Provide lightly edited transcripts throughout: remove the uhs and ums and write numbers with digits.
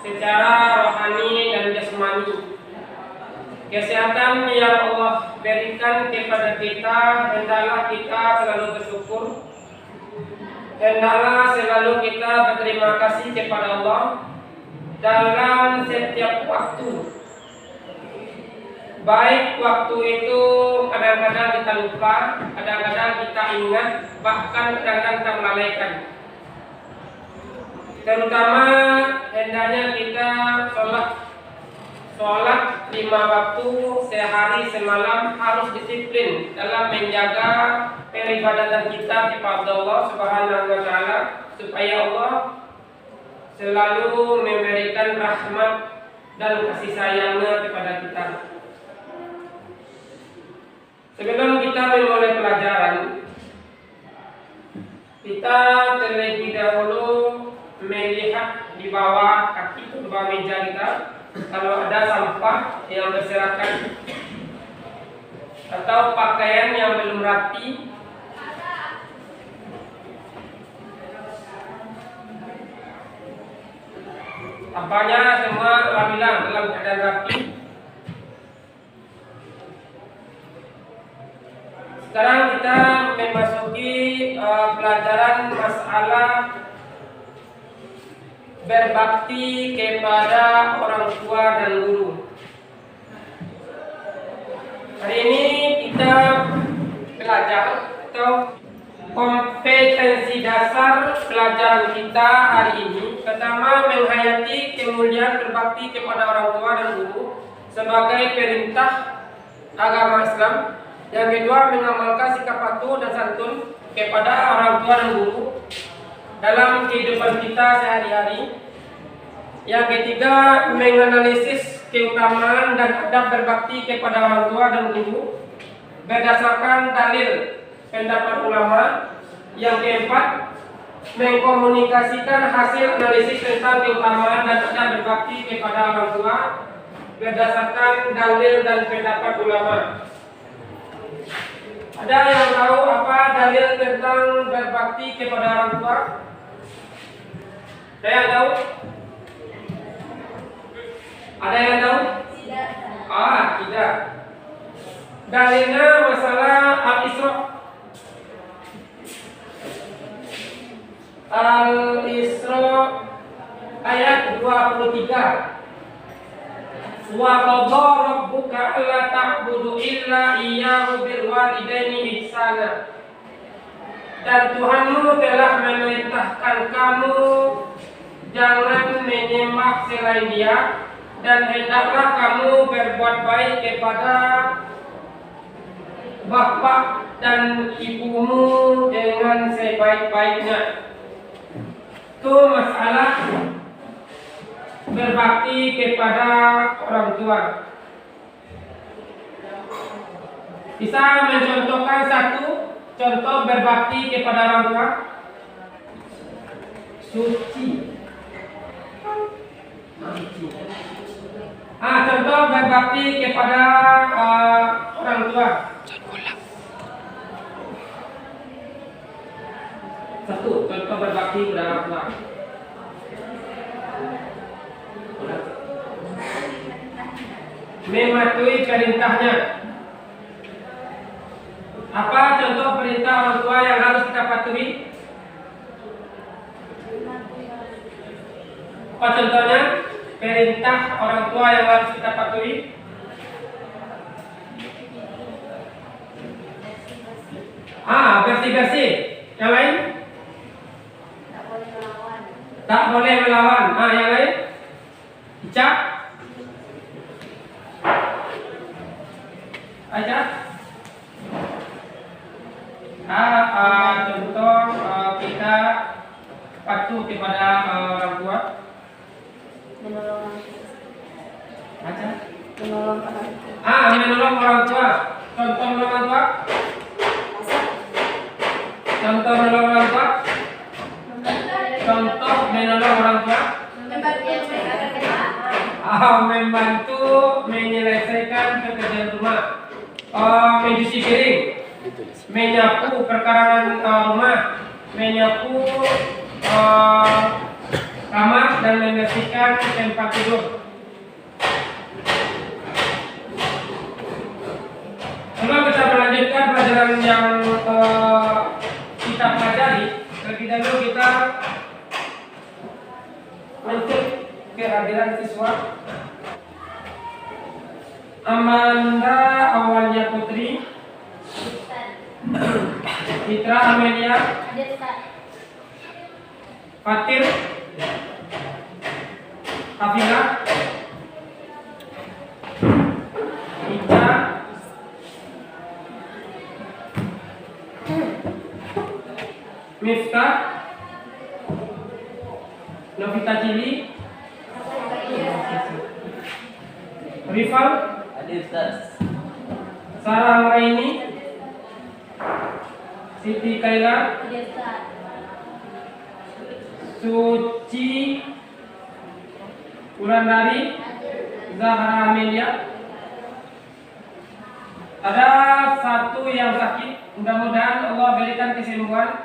secara rohani dan jasmani. Kesehatan yang Allah berikan kepada kita, hendaklah kita selalu bersyukur. Hendaklah selalu kita berterima kasih kepada Allah dalam setiap waktu. Baik waktu itu kadang-kadang kita lupa, kadang-kadang kita ingat, bahkan kadang-kadang kita melalaikan. Terutama hendaknya kita sholat 5 waktu sehari semalam harus disiplin dalam menjaga peribadatan kita kepada Allah Subhanahu wa taala, supaya Allah selalu memberikan rahmat dan kasih sayangnya kepada kita. Sebelum kita memulai pelajaran, kita terlebih dahulu melihat di bawah kaki atau di bawah meja kita kalau ada sampah yang berserakan atau pakaian yang belum rapi. Tampaknya semua alhamdulillah dalam keadaan rapi. Sekarang kita memasuki pelajaran masalah berbakti kepada orang tua dan guru. Hari ini kita belajar atau kompetensi dasar pelajaran kita hari ini. Pertama, menghayati kemuliaan berbakti kepada orang tua dan guru sebagai perintah agama Islam. Yang kedua, mengamalkan sikap patuh dan santun kepada orang tua dan guru dalam kehidupan kita sehari-hari. Yang ketiga, menganalisis keutamaan dan adab berbakti kepada orang tua dan guru berdasarkan dalil pendapat ulama. Yang keempat, mengkomunikasikan hasil analisis tentang keutamaan dan adab berbakti kepada orang tua berdasarkan dalil dan pendapat ulama. Ada yang tahu apa dalil tentang berbakti kepada orang tua? Ada yang tahu? Ada yang tahu? Tidak. Tidak. Dalilnya masalah Al-Isra. Al-Isra ayat 23. Wa qadha rabbuka alla ta'budu illa iyyahu bil walidaini ihsana. Dan Tuhanmu telah memerintahkan kamu jangan menyembah selain Dia, dan hendaklah kamu berbuat baik kepada bapak dan ibumu dengan sebaik-baiknya. Itu masalah berbakti kepada orang tua. Bisa mencontohkan satu contoh berbakti kepada orang tua? Suci. Contoh berbakti kepada orang tua. Satu contoh berbakti kepada orang tua. Mematuhi perintahnya. Apa contoh perintah orang tua yang harus kita patuhi? Apa contohnya perintah orang tua yang harus kita patuhi? Bersih-bersih. Yang lain? Tak boleh melawan. Yang lain? Hijab. Aja. Contoh kita patuh kepada orang tua. Menolong. Aja. Menolong orang tua. Menolong orang tua. Contoh menolong orang tua. Contoh menolong orang tua. Contoh menolong orang tua. Membantu menyelesaikan pekerjaan rumah. Mencuci piring, menyapu perkarangan rumah, menyapu kamar dan membersihkan tempat tidur. Sebelum kita melanjutkan pelajaran yang kita pelajari, terlebih dahulu kita mencek kehadiran siswa. Amanda Awalia Putri, Citra Amelia, Fatir, Hafila, Ika, Miftah, Novita Cili, Rifal, Sarah Raini, Siti Kaila, Suci Wulandari, Zahra Amelia. Ada satu yang sakit, mudah-mudahan Allah berikan kesembuhan.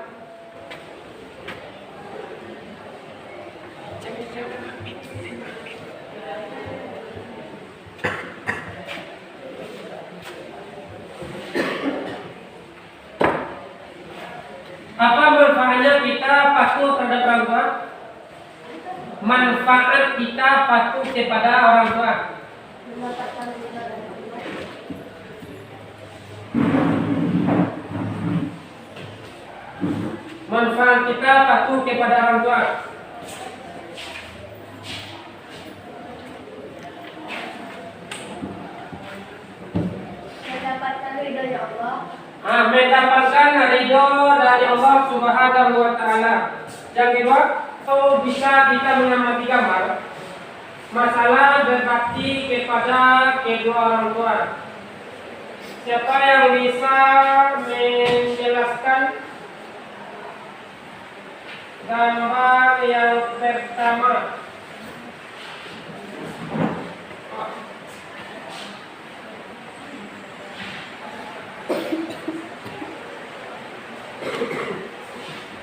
Apa manfaatnya kita patuh terhadap orang tua? Manfaat kita patuh kepada orang tua. Manfaat kita patuh kepada orang tua. Mendapatkan ridho Allah. Mendapatkan ridho dari Allah Subhanahu wa Ta'ala. Yang kedua, bisa kita mengamati gambar masalah berbakti kepada kedua orang tua. Siapa yang bisa menjelaskan gambar yang pertama?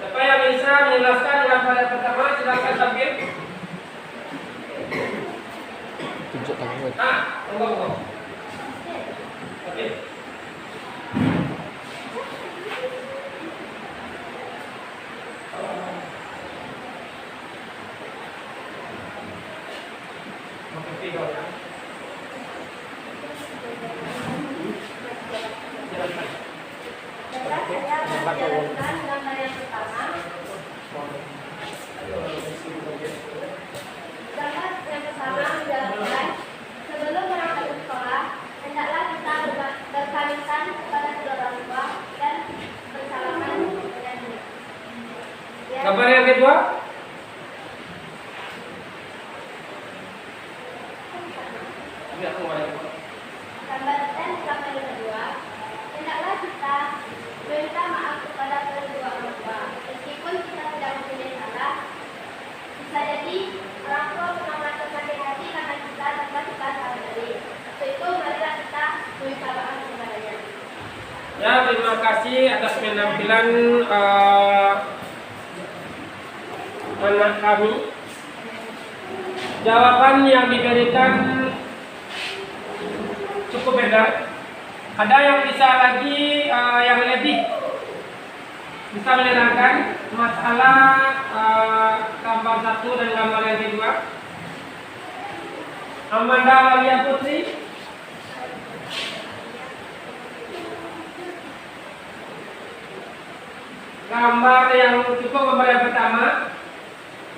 Siapa yang bisa menjelaskan gambar yang pertama? Silakan tampil. Tunjuk tangan. Tunggu. Oke. Sebelum berangkat ke sekolah, hendaklah kita berpamitan kepada kedua orang tua dan bersalaman dengannya. Gambar yang kedua? Gambar yang kedua, hendaklah kita meminta maaf kepada kedua orang tua, meskipun kita tidak mempunyai salah. Bisa jadi orang tua pernah melakukan hati karena kita tanpa kita sadari. Untuk itu marilah kita meminta maaf kepadanya. Ya, terima kasih atas penampilan anak kami. Jawaban yang diberikan cukup benar. Ada yang bisa lagi yang lebih bisa menerangkan masalah gambar satu dan gambar yang kedua? Amanda Awalia Putri. Gambar yang cukup gambar yang pertama.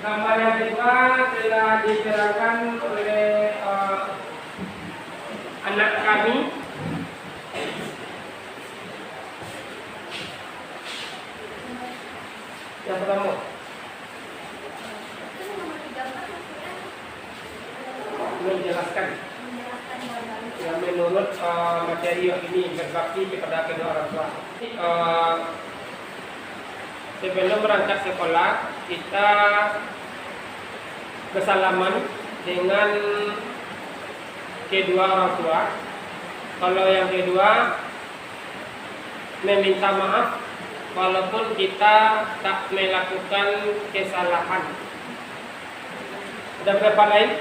Gambar yang kedua telah diterangkan oleh anak kami. Yang pertama menjelaskan yang menurut materi ini berbakti kepada kedua orang tua. Sebelum berangkat sekolah, kita bersalaman dengan kedua orang tua. Kalau yang kedua, meminta maaf walaupun kita tak melakukan kesalahan. Ada pendapat lain?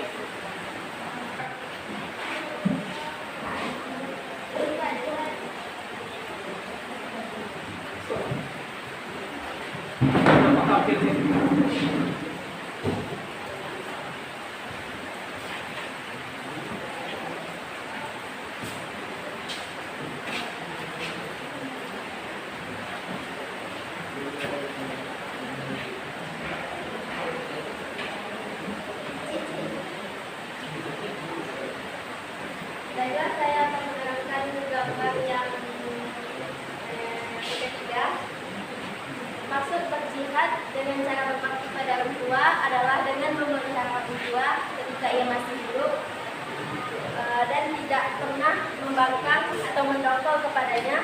Baiklah, saya akan menerangkan gambar yang ketiga. Maksud berjihad dengan cara berbakti pada orang tua adalah dengan memelihara orang tua ketika ia masih hidup dan tidak pernah membangkang atau mendongkol kepadanya.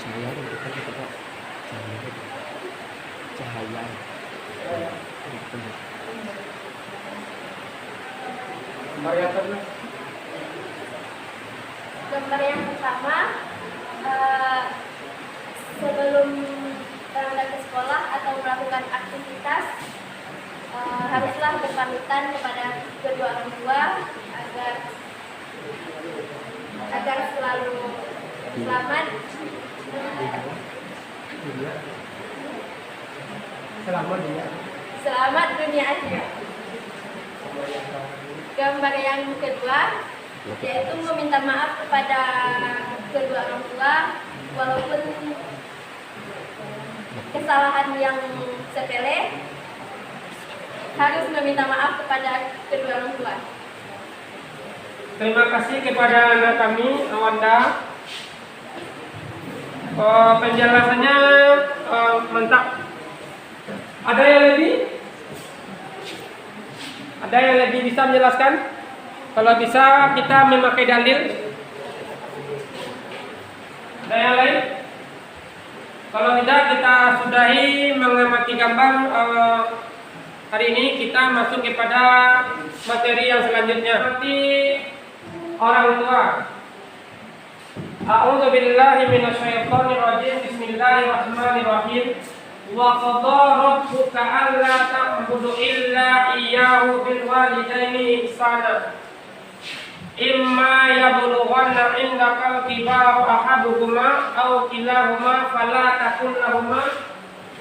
Cahaya itu kan kita Pak. Cahaya. Gambar yang pertama, sebelum berangkat ke sekolah atau melakukan aktivitas, haruslah berpamitan kepada kedua orang tua agar selalu selamat. Selamat dunia akhirat. Gambar yang kedua yaitu meminta maaf kepada kedua orang tua walaupun kesalahan yang sepele, harus meminta maaf kepada kedua orang tua. Terima kasih kepada anak kami, Awanda. Penjelasannya mantap. Ada yang lebih? Ada yang lebih bisa menjelaskan? Kalau bisa kita memakai dalil. Ada yang lain? Kalau tidak kita sudahi mengamati gambar hari ini. Kita masuk kepada materi yang selanjutnya. Nanti orang tua. A'udzu billahi minasyaitonir rajim. Bismillahirrahmanirrahim. Wa qadara rabbuka alla ta'budu illa iyyahu bil walidaini ihsana. Imma yablughanna 'indaka al-kibara ahaduhuma aw kilahuma fala takul lahumā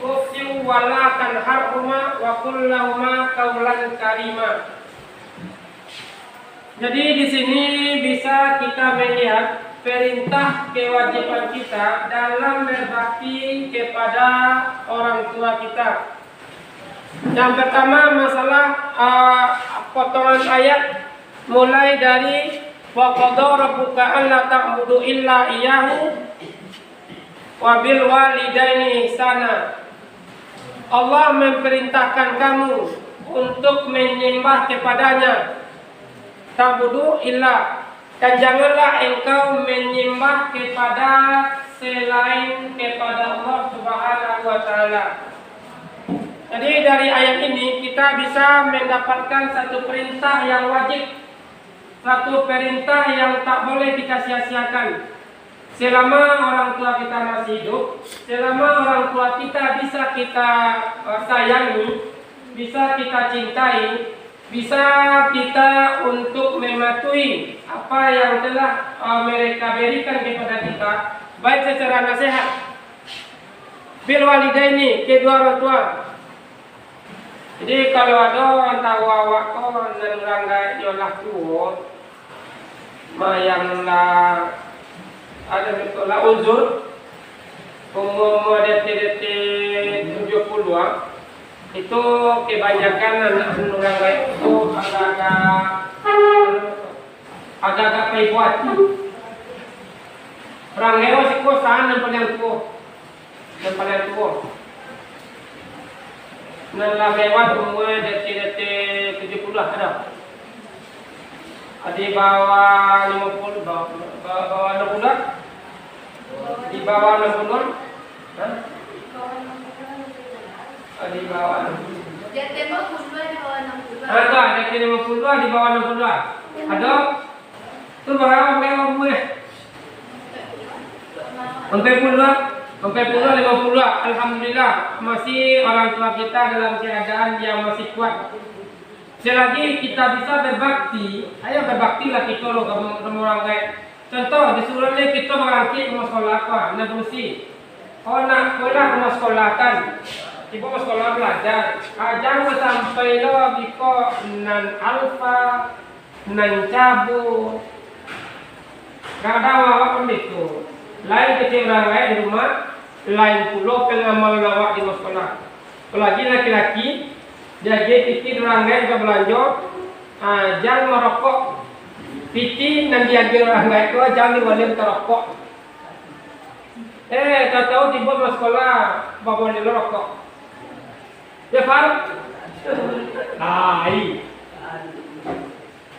uffin wa la tanharhumā wa qul lahumā qawlan karīmā. Jadi di sini bisa kita melihat perintah kewajiban kita dalam berbakti kepada orang tua kita. Yang pertama masalah potongan ayat mulai dari wa qadara rabbuka alla ta'budu illa iyyahu wa bil walidaini ihsana. Allah memerintahkan kamu untuk menyembah kepadanya, ta'budu illa, dan janganlah engkau menyembah kepada selain kepada Allah Subhanahu wa taala. Jadi dari ayat ini kita bisa mendapatkan satu perintah yang wajib, satu perintah yang tak boleh kita sia-siakan. Selama orang tua kita masih hidup, selama orang tua kita bisa kita sayangi, bisa kita cintai, bisa kita untuk mematuhi apa yang telah mereka berikan kepada kita, baik secara nasihat, bil walidaini, kedua orang tua. Jadi kalau ada orang tahu awak kau nerangga jolah tua, mayanglah ada betul lah uzur, umur detik 70-an. Itu kebanyakan anak orang baik itu agak-agak paibuat. Orang hewa sih kosan yang paling tua. Nah lewat umur detik 70 ada. Di bawah 50, bawah 60, di bawah 60, di bawah 60. Dia tembak 62 di bawah 62. Ada 52 di bawah 62. Ada? Itu berapa berapa gue? Sampai puluh. Sampai puluh 50, alhamdulillah masih orang tua kita dalam keadaan yang masih kuat. Selagi kita bisa berbakti, ayo berbaktilah kita loh kamu orang kayak. Contoh disuruh kita berangkat ke sekolah apa, nak berusi. Oh nak sekolah ke sekolah kan, ibu ke sekolah belajar. Jangan sampai lo biko nan alfa, nan cabut. Kadang awak pun itu. Lain kecil orang lain di rumah, lain pulau pengamal awak di sekolah. Apalagi laki-laki, jadi piti orang lain ke belanja, jangan merokok. Piti nanti diambil orang lain itu jangan diwalim terokok. Tahu tiba masuk sekolah, bawa boleh rokok. Ya faham? Ini.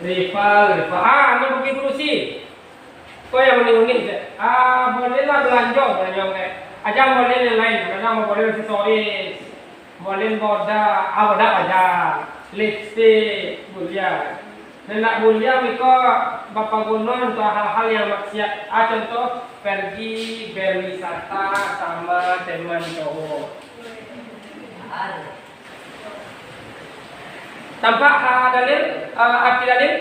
Rival. Anda pergi berusi. Kau yang unik-unik je. Bolehlah belanja kayak. Aja boleh yang lain. Kadang boleh aksesoris, boleh boda aja. Lipstick, boleh. Dan nak boleh mereka bapa guna untuk hal-hal yang maksiat. Contoh pergi berwisata sama teman cowok. Tampak dalil, arti dalil?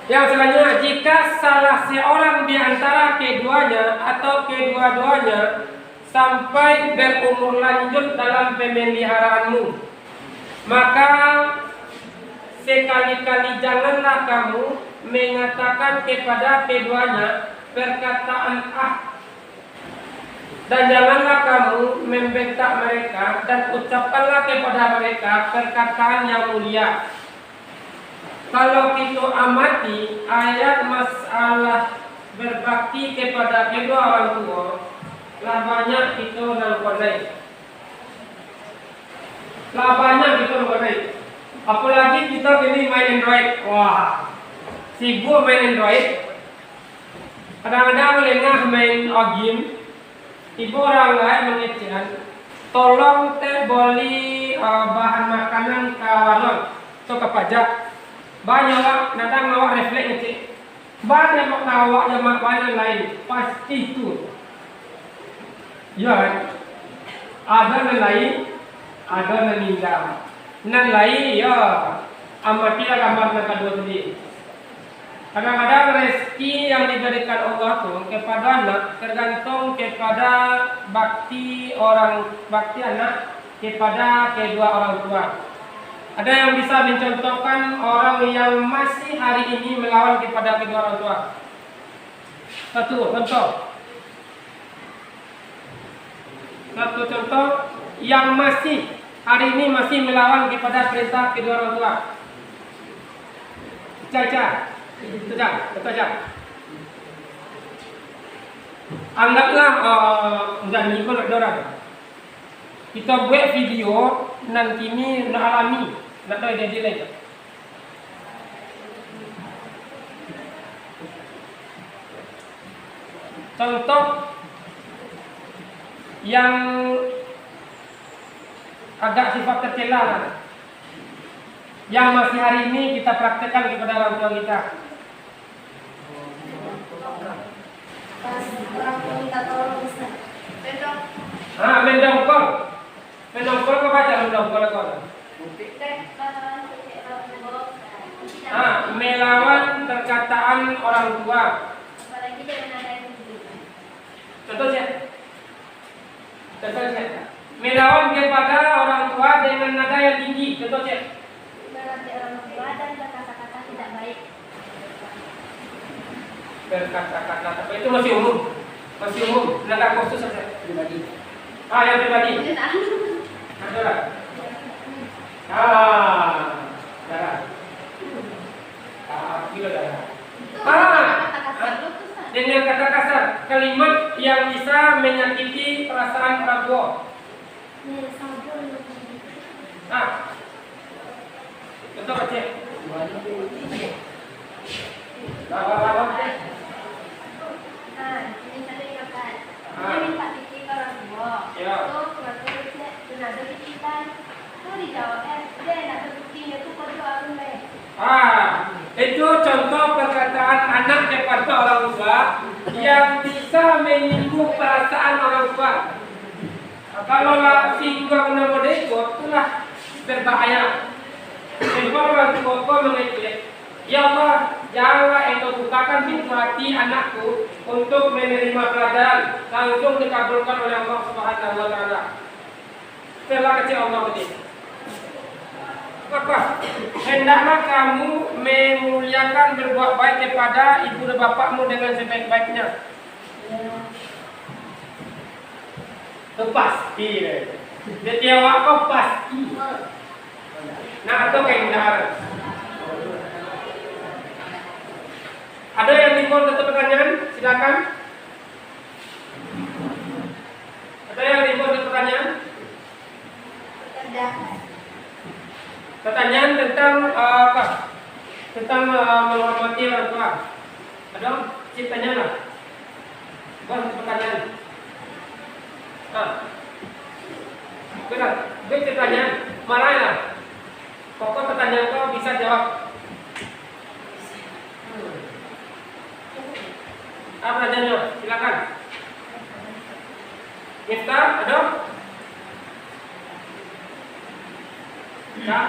Yang selanjutnya, jika salah seorang di antara keduanya atau kedua-duanya sampai berumur lanjut dalam pemeliharaanmu, maka sekali-kali janganlah kamu mengatakan kepada keduanya perkataan dan janganlah kamu membentak mereka dan ucapkanlah kepada mereka perkataan yang mulia. Kalau kita amati ayat masalah berbakti kepada kedua orang tua, lah banyak kita nangkonai. Apalagi kita gini main Android, wah, sibuk main Android. Kadang-kadang lengah main game. Ibu orang lain mengecehan, tolong beli bahan makanan kawanan, so ke pajak. Banyak orang nadang awak refleks ngecek. Banyak awak yang banyak lain pasti itu. Ya, ada yang lain, ada yang meninggal. Nan lain ya, amatilah gambar yang kedua tadi. Kadang-kadang rezeki yang diberikan Allah tuh kepada anak tergantung kepada bakti anak kepada kedua orang tua. Ada yang bisa mencontohkan orang yang masih hari ini melawan kepada kedua orang tua. Satu contoh yang masih hari ini masih melawan kepada perintah kedua orang tua. Caca. Itu aja. Anggaplah janji pun ada orang. Kita buat video nanti ini nak alami, nak tahu dia lain. Contoh yang agak sifat tercela lah. Yang masih hari ini kita praktekkan kepada orang tua kita. Orang tua minta tolong Ustaz. Mendongkol. Mendongkol ke baca mendongkol kau. Melawan perkataan orang tua. Apalagi dengan ada yang Contohnya. Melawan kepada orang tua dengan nada yang tinggi. Contohnya. berarti orang tua dan berkata-kata tidak baik. Berkata-kata apa itu masih umum. Nada khusus saja. Pribadi. Yang pribadi. Adalah. Dengan kata kasar, kalimat yang bisa menyakiti perasaan orang tua. Contoh baca. Ini saya ingatkan. Dia minta titip orang tua. Terus waktu ada titipan, tuh dijawab dia nak terbuktinya tuh kau doa Itu contoh perkataan anak kepada orang tua yang bisa menyinggung perasaan orang tua. Kalau singgung nama mereka, itulah berbahaya. Sebab orang tua mengatakan, ya Allah, janganlah engkau bukakan pintu hati anakku untuk menerima pelajaran, langsung dikabulkan oleh Allah Subhanahu wa Ta'ala. Setelah kecil Allah berkata, apa? Hendaklah kamu memuliakan berbuat baik kepada ibu dan bapakmu dengan sebaik-baiknya. Itu pasti. Jadi awak kau pasti. Nah, atau kehindaran. Ada yang timbul tetap pertanyaan? Silakan. Ada yang timbul tetap pertanyaan? Pertanyaan tentang apa? Tentang menghormati orang tua. Ada? Ciptanya lah. Bukan pertanyaan. Benar. Itu pertanyaan. Marah ya. Pokok pertanyaan kau bisa jawab. Apa pertanyaannya? Silakan. Miftah, ada? Ya.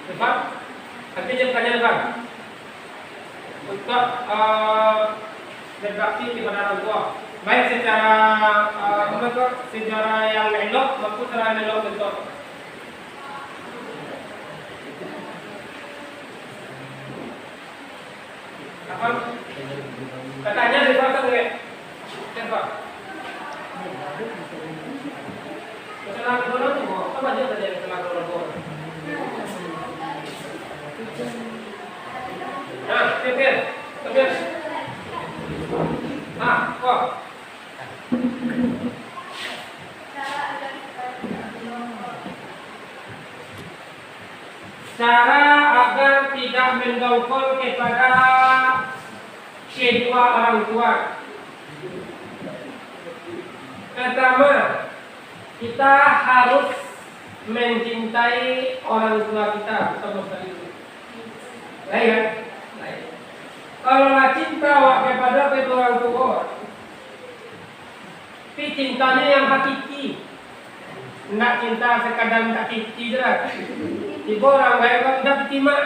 Depan. Nanti jawab pertanyaan depan. Untuk berbakti kepada orang tua, baik secara secara yang elok maupun secara elok bentuk. Apa? Katanya di bawah tu ya. Siapa? Setelah dulu tu, apa dia terjadi setelah dulu? Nah, Tepir. Kok? Cara agar tidak mendongkol kepada kedua orang tua. Pertama, kita harus mencintai orang tua kita sama sekali. Lain. Kalau cinta kepada kedua orang tua, tapi cintanya yang hakiki, tidak cinta sekadar tak hakiki jelas. Ibu orang baik kan tidak terima,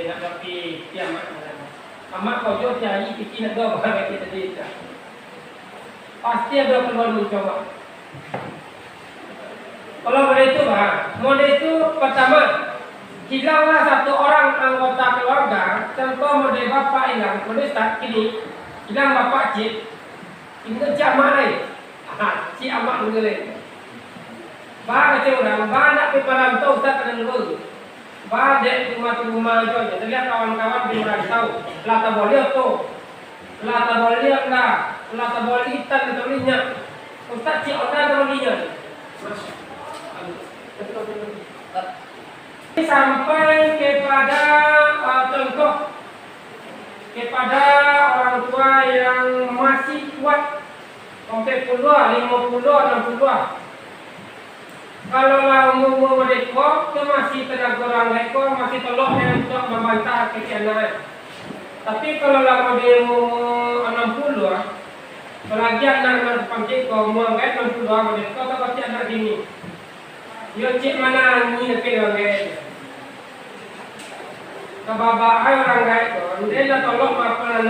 nak tapi kiamat. Amat kau jauh cari fikir nak doa bagai kita dia. Pasti ada keluar mencoba. Kalau model itu pertama, hilanglah satu orang anggota keluarga. Contoh model bapak hilang, model start kini hilang bapak cik, ini cak mana? Cik amak mengeling. Bah kecil orang, bah nak pergi perantau ustaz kena nurul. Bah dek rumah aja. Jadi kawan-kawan di merantau, lata boleh tu, lata boleh lah, lata boleh hitam itu linya. Ustaz cik orang tu linya. Sampai kepada contoh kepada orang tua yang masih kuat sampai 50, 60. Kalau umur mereka itu masih tenaga orang mereka masih tolong untuk membantah kekianaan. Tapi kalau dia umur 60, apalagi anak panggil kau umur 60 mereka tak pasti anak ini. Dia cik mana ni ke orang Kababay orang gaya itu, hindi na tolong apa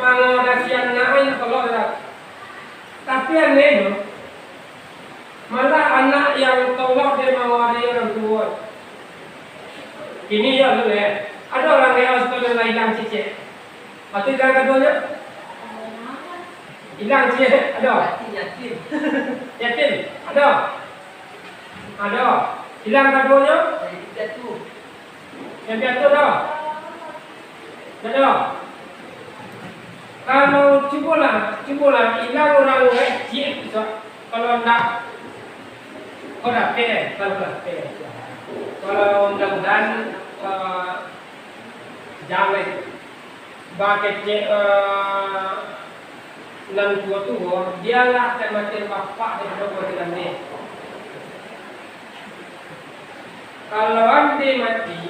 mga nasiyan na ay tolong na. Tapi aneh malah anak yang tolong dia mengawali orang tua. Ini ya dulu ya. Ada orang yang harus tolong hilang cicit. Atau hilang keduanya? Hilang cicit, ada. Yatim, ada. Ada. Hilang keduanya? Yang piatu ada? Ada. Kalau cubalah hilang orang wajib kalau enggak kalau mudah-mudahan jangan pakai nan tua-tua, dialah kematian bapak dan kematian ande. Kalau ande mati,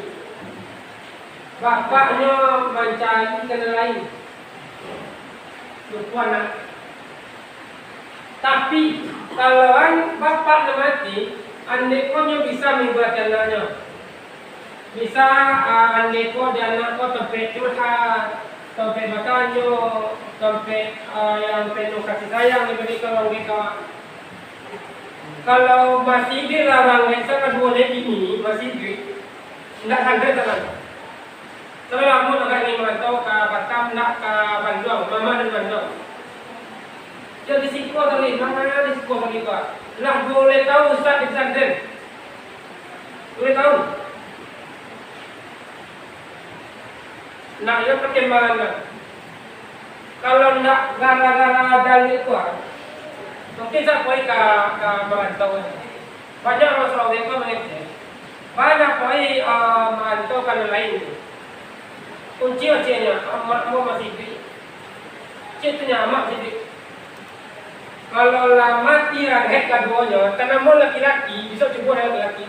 bapaknya mencari kena lain, lupa anak. Tapi kalau bapaknya mati, ande punya bisa membuat anaknya. Bisa ande ko dan anak ko tempat curhat, tempat bertanya, tempat yang penuh kasih sayang diberikan orang mereka. Kalau masih dilarang desa kedua ini masih tidak ada jalan. Kalau kamu nak ingin merantau ke Batam, nak ke Bandung, mama dan Bandung. Jadi siku tadi, mana di siku tadi kau? Lah boleh tahu Ustaz di pesantren? Boleh tahu? Nak ia perkembangan. Kalau nak gara-gara dalil kuat, mungkin saya pergi ke merantau. Banyak masalah mereka mengerti. Banyak pergi merantau kan lain. Kunci-kuncinya, mau masih di. Citanya amat sedih. Kalau lah mati rangkait keduanya, karena mau laki-laki bisa coba laki-laki.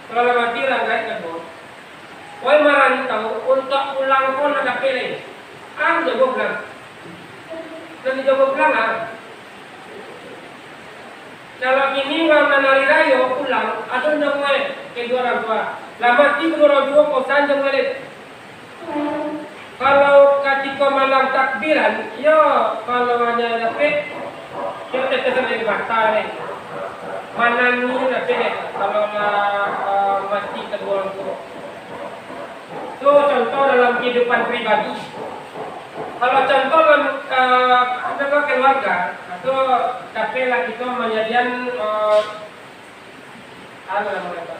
Kalau lah mati rangkait kedua, woi merantau untuk pulang pun ada pilih. Jago pulang. Nanti jago pulang Kalau ini orang menari rayo pulang, atau jangan kedua orang tua. Lah mati kedua orang tua kosan jangan. Kalau ketika malam takbiran, ya kalau hanya dapat, ya tetap sampai batal ni. Mana ni dapat kalau mati kedua orang tua. Itu contoh dalam kehidupan pribadi. Kalau contoh dalam keluarga, itu dapatlah kita menyediakan apa namanya?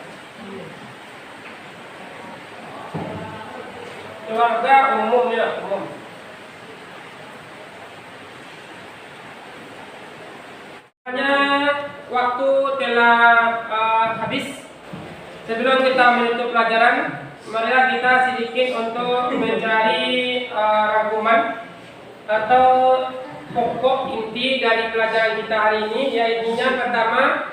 Keluarga umumnya umum. Hanya waktu telah habis. Sebelum kita menutup pelajaran, marilah kita sedikit untuk mencari rangkuman atau pokok inti dari pelajaran kita hari ini, yaitu yang pertama,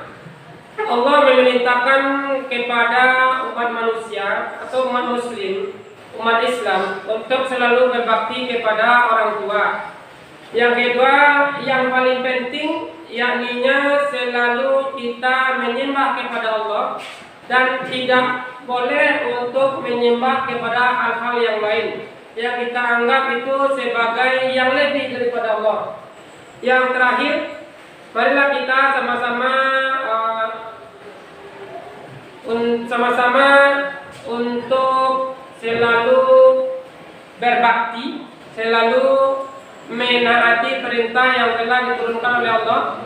Allah memerintahkan kepada umat manusia atau umat muslim, umat Islam untuk selalu berbakti kepada orang tua. Yang kedua, yang paling penting yakninya selalu kita menyembah kepada Allah dan tidak boleh untuk menyembah kepada hal-hal yang lain yang kita anggap itu sebagai yang lebih daripada Allah. Yang terakhir, marilah kita sama-sama untuk selalu berbakti, selalu menaati perintah yang telah diturunkan oleh Allah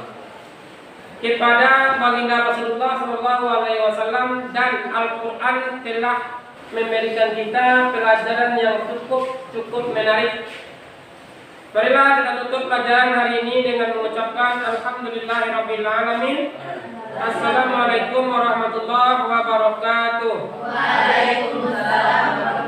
kepada baginda Rasulullah SAW, dan Al-Quran telah memberikan kita pelajaran yang cukup menarik. Marilah kita tutup pelajaran hari ini dengan mengucapkan Alhamdulillahirabbil alamin. Assalamualaikum warahmatullahi wabarakatuh. Waalaikumsalam.